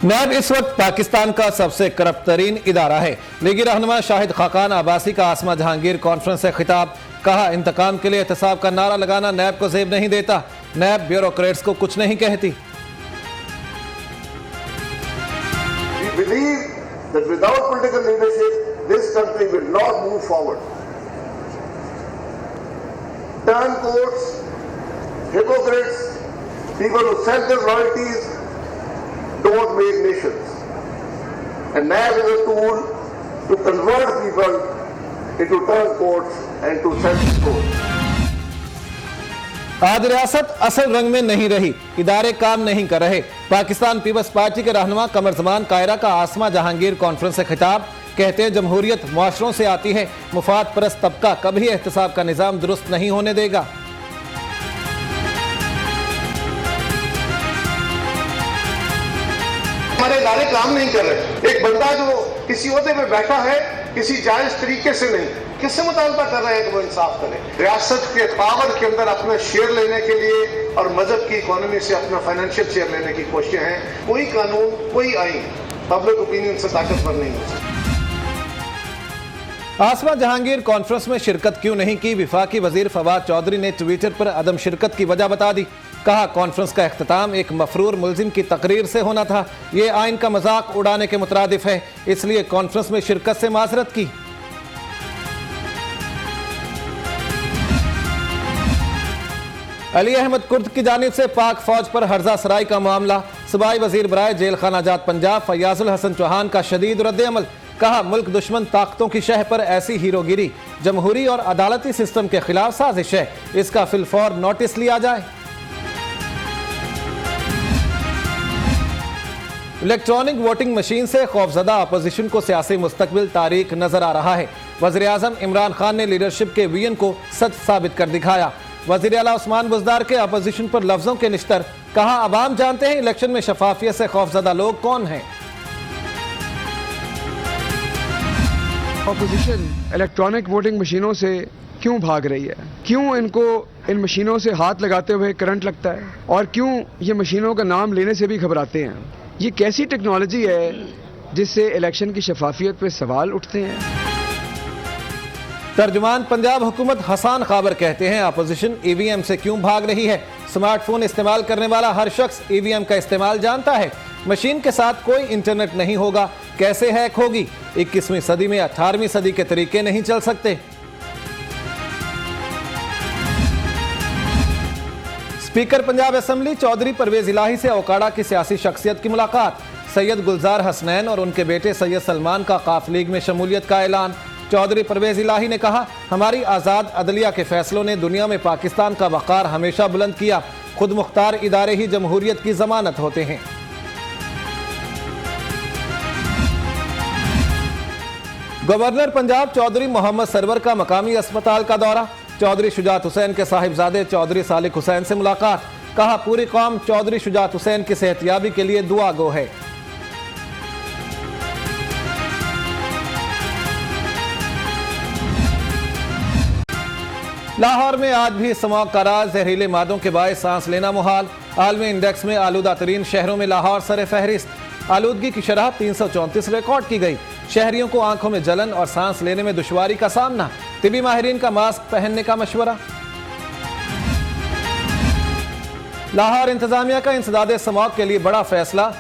नैब इस वक्त पाकिस्तान का सबसे करप्ट तरीन इदारा है। लीगी रहनुमा शाहिद खाकान आबासी का आसमा जहांगीर कॉन्फ्रेंस से खिताब, कहा इंतकाम के लिए एहतसाब का नारा लगाना नैब को जेब नहीं देता, नैब ब्यूरोक्रेट्स को कुछ नहीं कहती। We believe that without political leadership, this country will not move forward. Turncoats, hypocrites, people who sell their loyalties don't make nations. And NAB is a tool to convert people into turncoats and to self-coats. आज रियासत असल रंग में नहीं रही, इदारे काम नहीं कर रहे। पाकिस्तान पीपल्स पार्टी के रहनुमा कमर जमान कायरा का आसमा जहांगीर कॉन्फ्रेंस से खिताब, कहते हैं जमहूरियत मुआशरों से आती है, मुफाद परस्त तबका कभी एहतसाब का निजाम दुरुस्त नहीं होने देगा। हमारे इदारे काम नहीं कर रहे। एक बंदा जो किसी ओहदे पे बैठा है, किसी जायज तरीके से नहीं, किससे मुतालबा कर रहे हैं कि वो इंसाफ करें। रियासत के पावर के अंदर अपना शेयर लेने के लिए और मजहब की इकोनॉमी से अपना फाइनेंशियल शेयर लेने की कोशिशें हैं। कोई कानून, कोई आइन पब्लिक ओपिनियन से ताकतवर नहीं हो सकता। आसमा जहांगीर कॉन्फ्रेंस में शिरकत क्यों नहीं की, विफाकी वजीर फवाद चौधरी ने ट्विटर पर अदम शिरकत की वजह बता दी। कहा कॉन्फ्रेंस का इख्तिताम एक मफरूर मुलजिम की तकरीर से होना था, ये आइन का मजाक उड़ाने के मुतरादिफ है, इसलिए कॉन्फ्रेंस में शिरकत से माजरत की। अली अहमद कुर्द की जानिब से पाक फौज पर हर्जा सराई का मामला, सूबाई वजीर बराए जेल खाना जात पंजाब फयाजुल हसन चौहान का शदीद रद्द-ए-अमल। कहा मुल्क दुश्मन ताकतों की शह पर ऐसी हीरोगिरी जमहूरी और अदालती सिस्टम के खिलाफ साजिश है, इसका फिलफौर नोटिस लिया जाए। इलेक्ट्रॉनिक वोटिंग मशीन से खौफजदा अपोजिशन को सियासी मुस्तकबिल तारीक नजर आ रहा है। वज़ीर आज़म इमरान खान ने लीडरशिप के विजन को सच साबित कर दिखाया। वज़ीर आला उस्मान बुज़दार के अपोजिशन पर लफ्जों के निश्तर, कहा अवाम जानते हैं इलेक्शन में शफाफियत से खौफजदा लोग कौन हैं। अपोजिशन इलेक्ट्रॉनिक वोटिंग मशीनों से क्यों भाग रही है, क्यों इनको इन मशीनों से हाथ लगाते हुए करंट लगता है, और क्यों ये मशीनों का नाम लेने से भी घबराते हैं। ये कैसी टेक्नोलॉजी है जिससे इलेक्शन की शफाफियत पे सवाल उठते हैं। तर्जुमान पंजाब हुकूमत हसान खाबर कहते हैं अपोजिशन ईवीएम से क्यों भाग रही है। स्मार्टफोन इस्तेमाल करने वाला हर शख्स ईवीएम का इस्तेमाल जानता है, मशीन के साथ कोई इंटरनेट नहीं होगा, कैसे हैक होगी। 21वीं सदी में 18वीं सदी के तरीके नहीं चल सकते। स्पीकर पंजाब असेंबली चौधरी परवेज इलाही से ओकाड़ा की सियासी शख्सियत की मुलाकात, सैयद गुलजार हसनैन और उनके बेटे सैयद सलमान का काफ लीग में शमूलियत का ऐलान। चौधरी परवेज इलाही ने कहा हमारी आज़ाद अदलिया के फैसलों ने दुनिया में पाकिस्तान का वक़ार हमेशा बुलंद किया, खुद मुख्तार इदारे ही जमहूरियत की जमानत होते हैं। गवर्नर पंजाब चौधरी मोहम्मद सरवर का मकामी अस्पताल का दौरा, चौधरी शुजात हुसैन के साहिबजादे चौधरी सालिक हुसैन से मुलाकात, कहा पूरी कौम चौधरी शुजात हुसैन की सेहतयाबी के लिए दुआ गो है। लाहौर में आज भी स्मॉग का राज, जहरीले मादों के बायस सांस लेना मुहाल। आलमी इंडेक्स में आलूदा तरीन शहरों में लाहौर सरे फहरिस्त, आलूदगी की शरह 334 रिकॉर्ड की गई। शहरियों को आंखों में जलन और सांस लेने में दुश्वारी का सामना, तिबी माहिरीन का मास्क पहनने का मशवरा। लाहौर इंतजामिया का इंसदाद स्मॉग के लिए बड़ा फैसला,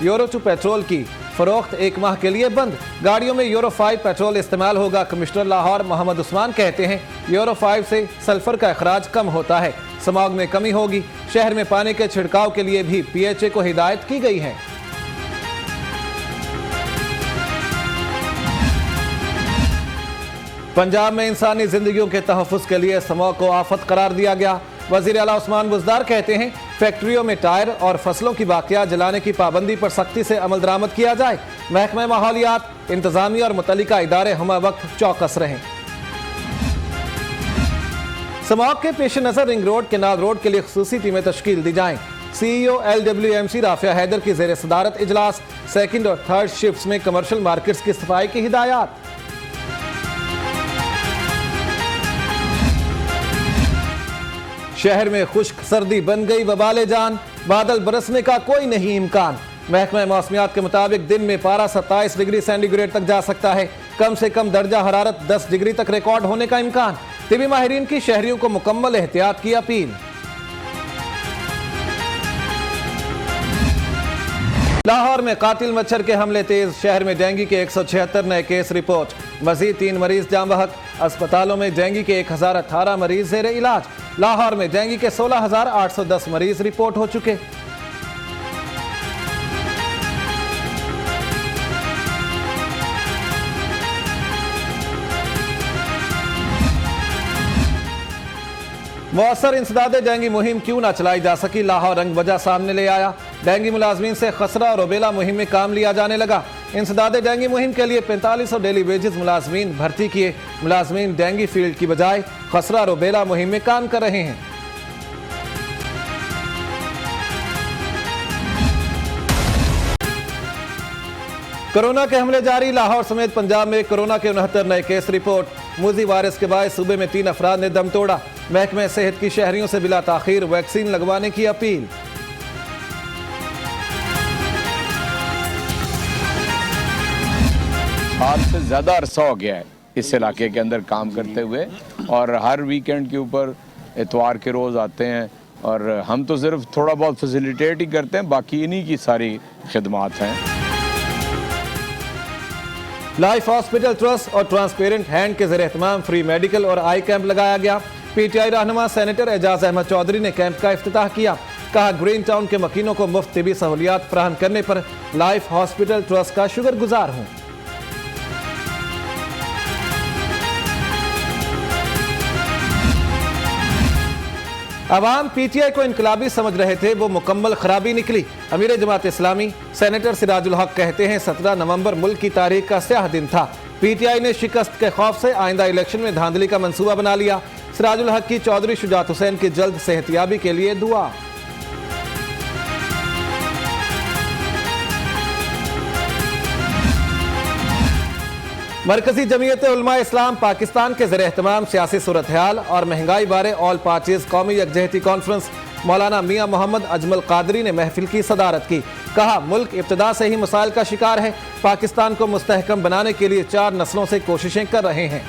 यूरो 2 पेट्रोल की फरोख्त 1 माह के लिए बंद, गाड़ियों में यूरो 5 पेट्रोल इस्तेमाल होगा। कमिश्नर लाहौर मोहम्मद उस्मान कहते हैं यूरो 5 से सल्फर का अखराज कम होता है, स्मॉग में कमी होगी। शहर में पानी के छिड़काव के लिए भी PHA को हिदायत की गई है। पंजाब में इंसानी जिंदगियों के तहफ़्फ़ुज़ के लिए स्मॉग को आफत करार दिया गया। वज़ीर आला उस्मान बुज़दार कहते हैं फैक्ट्रियों में टायर और फसलों की बाकिया जलाने की पाबंदी पर सख्ती से अमल दरामद किया जाए। महकमा माहौलियात, इंतजामिया और मुतल्लिका इदारे हम वक्त चौकस रहें। स्मॉग के पेश नज़र रिंग रोड, केनाल रोड के लिए खुसूसी टीमें तश्कील दी जाएं। CEO LWMC राफिया हैदर की ज़ेर सदारत इजलास, 2nd और 3rd शिफ्ट्स में कमर्शियल मार्केट्स की सफाई की हिदायत। शहर में खुश्क सर्दी बन गई वबाले जान, बादल बरसने का कोई नहीं इम्कान। महकमा मौसमियात के मुताबिक दिन में पारा 27 डिग्री सेंटीग्रेड तक जा सकता है। कम से कम दर्जा हरारत 10 डिग्री तक रिकॉर्ड होने का इम्कान। तिबी माहिरीन की शहरियों को मुकम्मल एहतियात की अपील। लाहौर में कातिल मच्छर के हमले तेज, शहर में डेंगू के 176 नए केस रिपोर्ट। मजीद 3 मरीज जाम बहक। अस्पतालों में डेंगू के 1018 मरीज जेर इलाज। लाहौर में डेंगू के 16,810 मरीज रिपोर्ट हो चुके। मौसर इंसदादे डेंगू मुहिम क्यों ना चलाई जा सकी, लाहौर रंग वजह सामने ले आया। डेंगू मुलाजमीन से खसरा और रुबेला मुहिम में काम लिया जाने लगा। इंसदादे डेंगू मुहिम के लिए 4500 डेली वेजेस मुलाजमीन भर्ती किए। मुलाजमीन डेंगू फील्ड की बजाय खसरा रुबेला मुहिम में काम कर रहे हैं। कोरोना के हमले जारी, लाहौर समेत पंजाब में कोरोना के 69 नए केस रिपोर्ट। मूजी वायरस के बाद सूबे में 3 अफराद ने दम तोड़ा। महकमे सेहत की शहरियों से बिला ताखीर वैक्सीन लगवाने की अपील। साल से ज़्यादा अरसा हो गया है इस इलाके के अंदर काम करते हुए, और हर वीकेंड के ऊपर इतवार के रोज़ आते हैं, और हम तो सिर्फ थोड़ा बहुत फैसिलिटेट ही करते हैं, बाकी इन्हीं की सारी खिदमात हैं। लाइफ हॉस्पिटल ट्रस्ट और ट्रांसपेरेंट हैंड के ज़रिए एहतमाम फ्री मेडिकल और आई कैंप लगाया गया। पीटीआई रहनुमा सेनेटर एजाज अहमद चौधरी ने कैंप का इफ्तिताह किया। कहा, ग्रीन टाउन के मकीनों को मुफ्त तिबी सहूलियात फराहम करने पर लाइफ हॉस्पिटल ट्रस्ट का शुक्रगुजार हूँ। अवाम पीटीआई को इनकलाबी समझ रहे थे, वो मुकम्मल खराबी निकली। अमीर जमात इस्लामी सेनेटर सिराजुल हक कहते हैं 17 नवंबर मुल्क की तारीख का स्याह दिन था। पीटीआई ने शिकस्त के खौफ से आइंदा इलेक्शन में धांधली का मंसूबा बना लिया। सिराजुल हक की चौधरी शुजात हुसैन की जल्द सेहतियाबी के लिए दुआ। मरकजी जमीयत उलमा इस्लाम पाकिस्तान के ज़रिए एहतमाम सियासी सूरत हाल और महंगाई बारे ऑल पार्टीज कौमी यकजहती कॉन्फ्रेंस मौलाना मियाँ मोहम्मद अजमल कादरी ने महफिल की सदारत की। कहा, मुल्क इब्तदा से ही मसाइल का शिकार है। पाकिस्तान को मुस्तहकम बनाने के लिए 4 नस्लों से कोशिशें कर रहे हैं।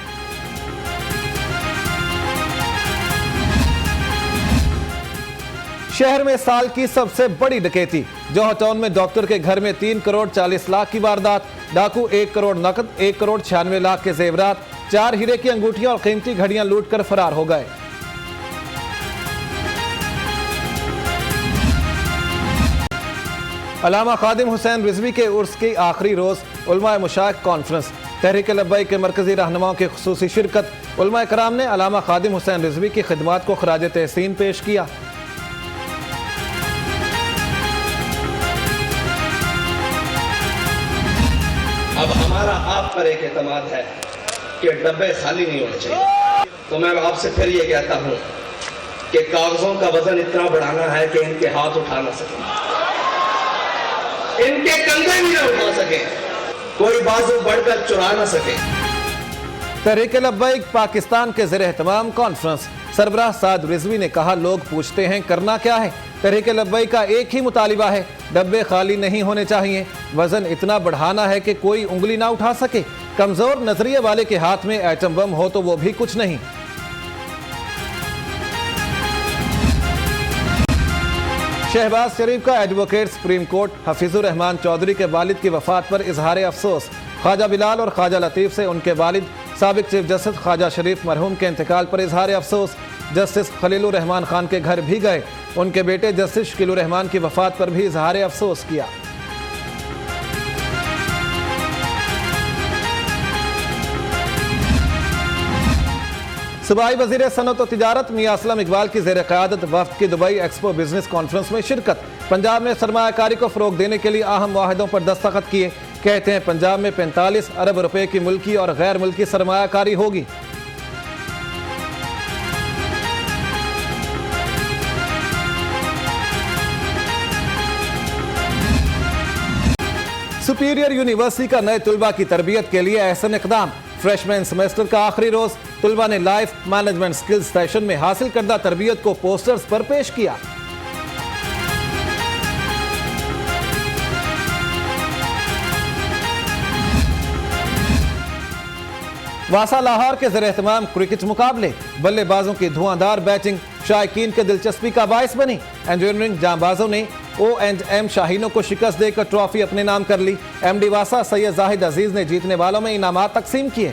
शहर में साल की सबसे बड़ी डकैती, जौहर टाउन में डॉक्टर के घर में 3 करोड़ 40 लाख की वारदात। डाकू 1 करोड़ नकद, 1 करोड़ 96 लाख के जेवरात, 4 हीरे की अंगूठियां और कीमती घड़ियां लूटकर फरार हो गए। अल्लामा खादिम हुसैन रिजवी के उर्स की आखिरी रोज उलमा मुशाइख कॉन्फ्रेंस। तहरीक लब्बैक के मरकजी रहनुमाओं की खुसूसी शिरकत। उलमा कराम ने अल्लामा खादिम हुसैन रिजवी की खिदमात को खराज तहसीन पेश किया। अब हमारा आप पर एक एतमाद है कि डब्बे खाली नहीं होने चाहिए। तो मैं आपसे फिर ये कहता हूं कि कागजों का वजन इतना बढ़ाना है कि इनके हाथ उठा ना सके, इनके कंधे भी ना उठा सके, कोई बाजू बढ़कर चुरा ना सके। तहरीक लब्बैक पाकिस्तान के ज़रिए एहतमाम कॉन्फ्रेंस। सरबराह साद रिजवी ने कहा, लोग पूछते हैं करना क्या है। तहरीक लब्बैक का एक ही मुतालिबा है, डब्बे खाली नहीं होने चाहिए। वजन इतना बढ़ाना है कि कोई उंगली ना उठा सके। कमजोर नजरिए वाले के हाथ में एटम बम हो तो वो भी कुछ नहीं। शहबाज शरीफ का advocate supreme court Hafizur Rahman Chaudhry के वालिद की वफात पर इजहार अफसोस। ख्वाजा बिलाल और ख्वाजा लतीफ़ से उनके वालिद साबिक चीफ जस्टिस ख्वाजा शरीफ मरहूम के इंतकाल पर इजहार अफसोस। जस्टिस खलीलुर रहमान खान के घर भी गए। उनके बेटे जस्टिस शकीलुर रहमान की वफात पर भी इजहार अफसोस किया। सूबाई वज़ीर सनअत और तिजारत मियां असलम इकबाल की ज़ेर क़यादत वफ़द की दुबई एक्सपो बिजनेस कॉन्फ्रेंस में शिरकत। पंजाब में सरमायाकारी को फ़रोग़ देने के लिए अहम मुआहदों पर दस्तखत किए। कहते हैं पंजाब में 45 अरब रुपए की मुल्की और गैर मुल्की सरमायाकारी होगी। सुपीरियर यूनिवर्सिटी का नए तुलबा की तरबियत के लिए अहसन इक़दाम। फ्रेशमैन सेमेस्टर का आखिरी रोज तुलबा ने लाइफ मैनेजमेंट स्किल्स सेशन में हासिल करदा तरबियत को पोस्टर्स पर पेश किया। वासा लाहौर के ज़ेर एहतमाम क्रिकेट मुकाबले, बल्लेबाजों की धुआंधार बैटिंग शायकीन के दिलचस्पी का बायस बनी। इंजीनियरिंग जांबाजों ने O&M शाहीनों को शिकस्त देकर ट्रॉफी अपने नाम कर ली। MD वासा सैयद जाहिद अजीज ने जीतने वालों में इनामात तकसीम किए।